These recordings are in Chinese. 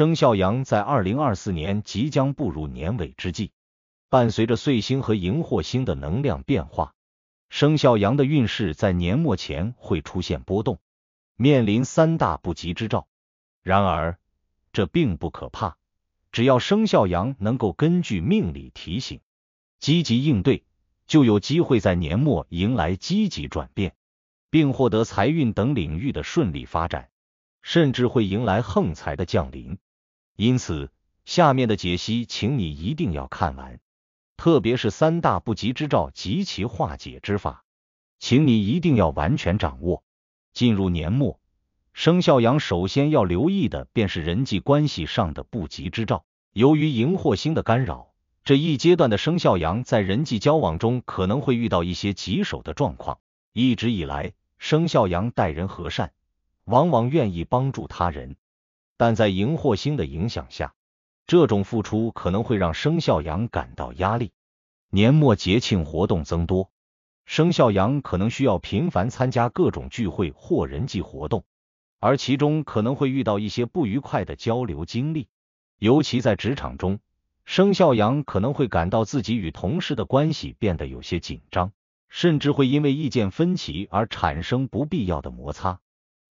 生肖羊在2024年即将步入年尾之际，伴随着岁星和荧惑星的能量变化，生肖羊的运势在年末前会出现波动，面临3大不吉之兆。然而，这并不可怕，只要生肖羊能够根据命理提醒，积极应对，就有机会在年末迎来积极转变，并获得财运等领域的顺利发展，甚至会迎来横财的降临。因此，下面的解析请你一定要看完，特别是3大不吉之兆及其化解之法，请你一定要完全掌握。进入年末，生肖羊首先要留意的便是人际关系上的不吉之兆。由于荧惑星的干扰，这一阶段的生肖羊在人际交往中可能会遇到一些棘手的状况。一直以来，生肖羊待人和善，往往愿意帮助他人，但在荧惑星的影响下，这种付出可能会让生肖羊感到压力。年末节庆活动增多，生肖羊可能需要频繁参加各种聚会或人际活动，而其中可能会遇到一些不愉快的交流经历。尤其在职场中，生肖羊可能会感到自己与同事的关系变得有些紧张，甚至会因为意见分歧而产生不必要的摩擦。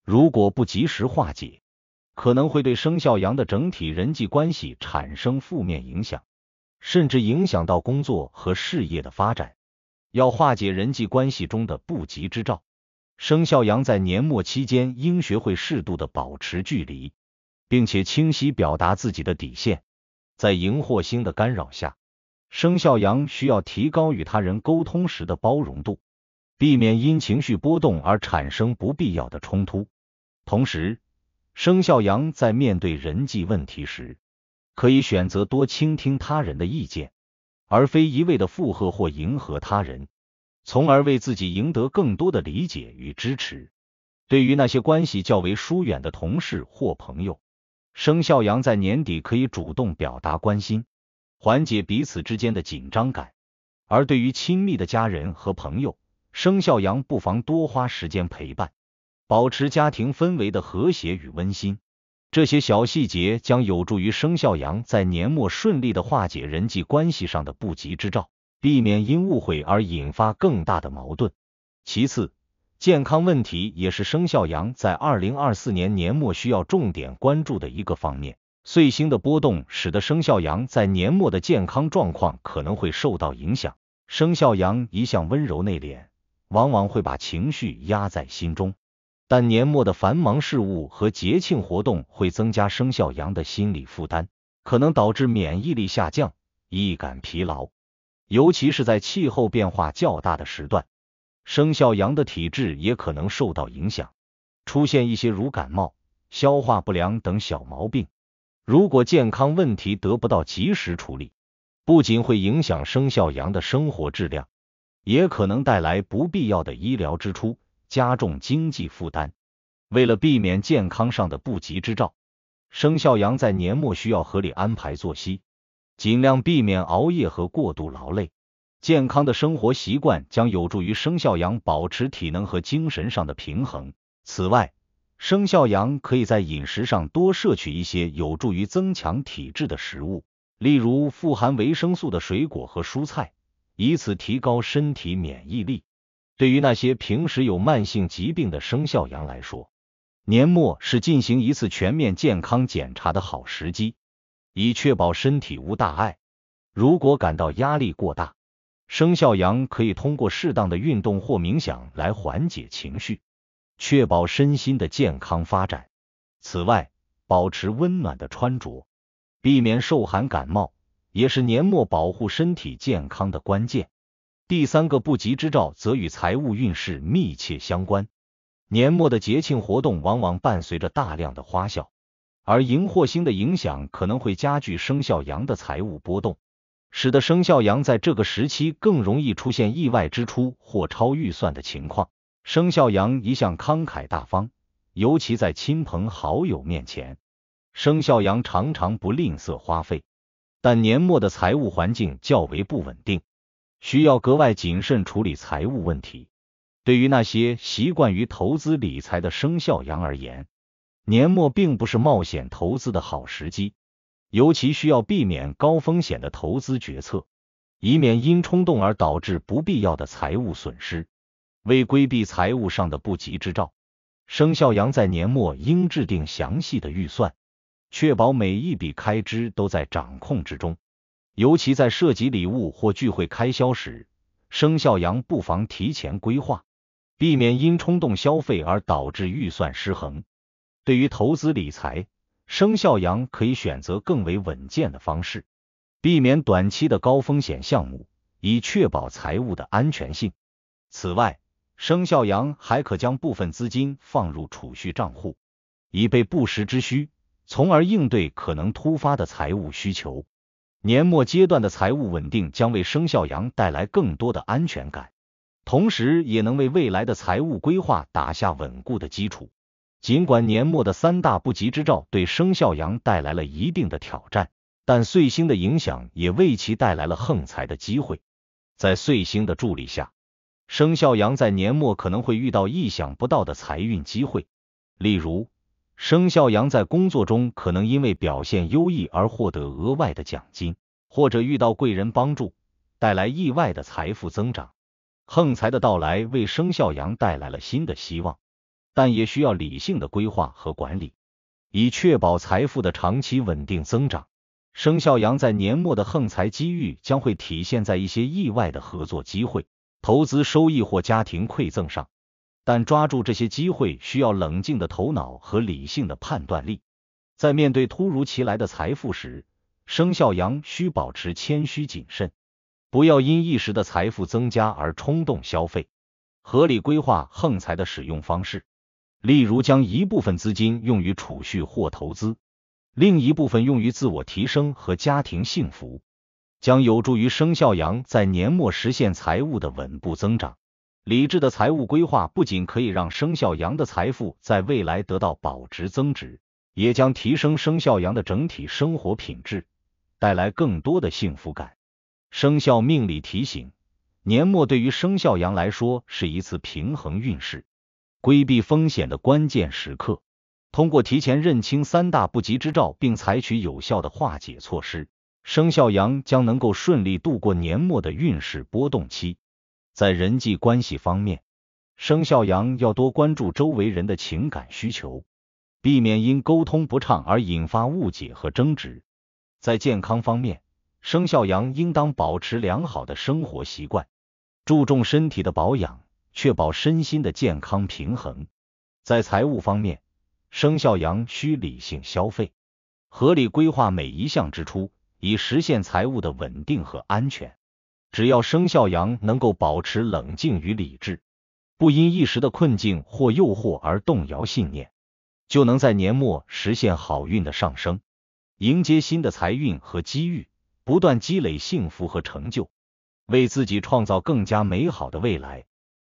如果不及时化解，可能会对生肖羊的整体人际关系产生负面影响，甚至影响到工作和事业的发展。要化解人际关系中的不吉之兆，生肖羊在年末期间应学会适度的保持距离，并且清晰表达自己的底线。在荧惑星的干扰下，生肖羊需要提高与他人沟通时的包容度，避免因情绪波动而产生不必要的冲突。同时，生肖羊在面对人际问题时，可以选择多倾听他人的意见，而非一味的附和或迎合他人，从而为自己赢得更多的理解与支持。对于那些关系较为疏远的同事或朋友，生肖羊在年底可以主动表达关心，缓解彼此之间的紧张感。而对于亲密的家人和朋友，生肖羊不妨多花时间陪伴，保持家庭氛围的和谐与温馨。这些小细节将有助于生肖羊在年末顺利地化解人际关系上的不吉之兆，避免因误会而引发更大的矛盾。其次，健康问题也是生肖羊在2024年年末需要重点关注的一个方面。岁星的波动使得生肖羊在年末的健康状况可能会受到影响。生肖羊一向温柔内敛，往往会把情绪压在心中，但年末的繁忙事务和节庆活动会增加生肖羊的心理负担，可能导致免疫力下降，易感疲劳。尤其是在气候变化较大的时段，生肖羊的体质也可能受到影响，出现一些如感冒、消化不良等小毛病。如果健康问题得不到及时处理，不仅会影响生肖羊的生活质量，也可能带来不必要的医疗支出，加重经济负担。为了避免健康上的不吉之兆，生肖羊在年末需要合理安排作息，尽量避免熬夜和过度劳累。健康的生活习惯将有助于生肖羊保持体能和精神上的平衡。此外，生肖羊可以在饮食上多摄取一些有助于增强体质的食物，例如富含维生素的水果和蔬菜，以此提高身体免疫力。对于那些平时有慢性疾病的生肖羊来说，年末是进行一次全面健康检查的好时机，以确保身体无大碍。如果感到压力过大，生肖羊可以通过适当的运动或冥想来缓解情绪，确保身心的健康发展。此外，保持温暖的穿着，避免受寒感冒，也是年末保护身体健康的关键。第3个不吉之兆则与财务运势密切相关。年末的节庆活动往往伴随着大量的花销，而荧惑星的影响可能会加剧生肖羊的财务波动，使得生肖羊在这个时期更容易出现意外支出或超预算的情况。生肖羊一向慷慨大方，尤其在亲朋好友面前，生肖羊常常不吝啬花费，但年末的财务环境较为不稳定，需要格外谨慎处理财务问题。对于那些习惯于投资理财的生肖羊而言，年末并不是冒险投资的好时机，尤其需要避免高风险的投资决策，以免因冲动而导致不必要的财务损失。为规避财务上的不吉之兆，生肖羊在年末应制定详细的预算，确保每一笔开支都在掌控之中。尤其在涉及礼物或聚会开销时，生肖羊不妨提前规划，避免因冲动消费而导致预算失衡。对于投资理财，生肖羊可以选择更为稳健的方式，避免短期的高风险项目，以确保财务的安全性。此外，生肖羊还可将部分资金放入储蓄账户，以备不时之需，从而应对可能突发的财务需求。年末阶段的财务稳定将为生肖羊带来更多的安全感，同时也能为未来的财务规划打下稳固的基础。尽管年末的3大不吉之兆对生肖羊带来了一定的挑战，但岁星的影响也为其带来了横财的机会。在岁星的助力下，生肖羊在年末可能会遇到意想不到的财运机会，例如生肖羊在工作中可能因为表现优异而获得额外的奖金，或者遇到贵人帮助，带来意外的财富增长。横财的到来为生肖羊带来了新的希望，但也需要理性的规划和管理，以确保财富的长期稳定增长。生肖羊在年末的横财机遇将会体现在一些意外的合作机会、投资收益或家庭馈赠上，但抓住这些机会需要冷静的头脑和理性的判断力。在面对突如其来的财富时，生肖羊需保持谦虚谨慎，不要因一时的财富增加而冲动消费，合理规划横财的使用方式，例如将一部分资金用于储蓄或投资，另一部分用于自我提升和家庭幸福，将有助于生肖羊在年末实现财务的稳步增长。理智的财务规划不仅可以让生肖羊的财富在未来得到保值增值，也将提升生肖羊的整体生活品质，带来更多的幸福感。生肖命理提醒，年末对于生肖羊来说是一次平衡运势、规避风险的关键时刻。通过提前认清3大不吉之兆并采取有效的化解措施，生肖羊将能够顺利度过年末的运势波动期。在人际关系方面，生肖羊要多关注周围人的情感需求，避免因沟通不畅而引发误解和争执。在健康方面，生肖羊应当保持良好的生活习惯，注重身体的保养，确保身心的健康平衡。在财务方面，生肖羊需理性消费，合理规划每一项支出，以实现财务的稳定和安全。只要生肖羊能够保持冷静与理智，不因一时的困境或诱惑而动摇信念，就能在年末实现好运的上升，迎接新的财运和机遇，不断积累幸福和成就，为自己创造更加美好的未来。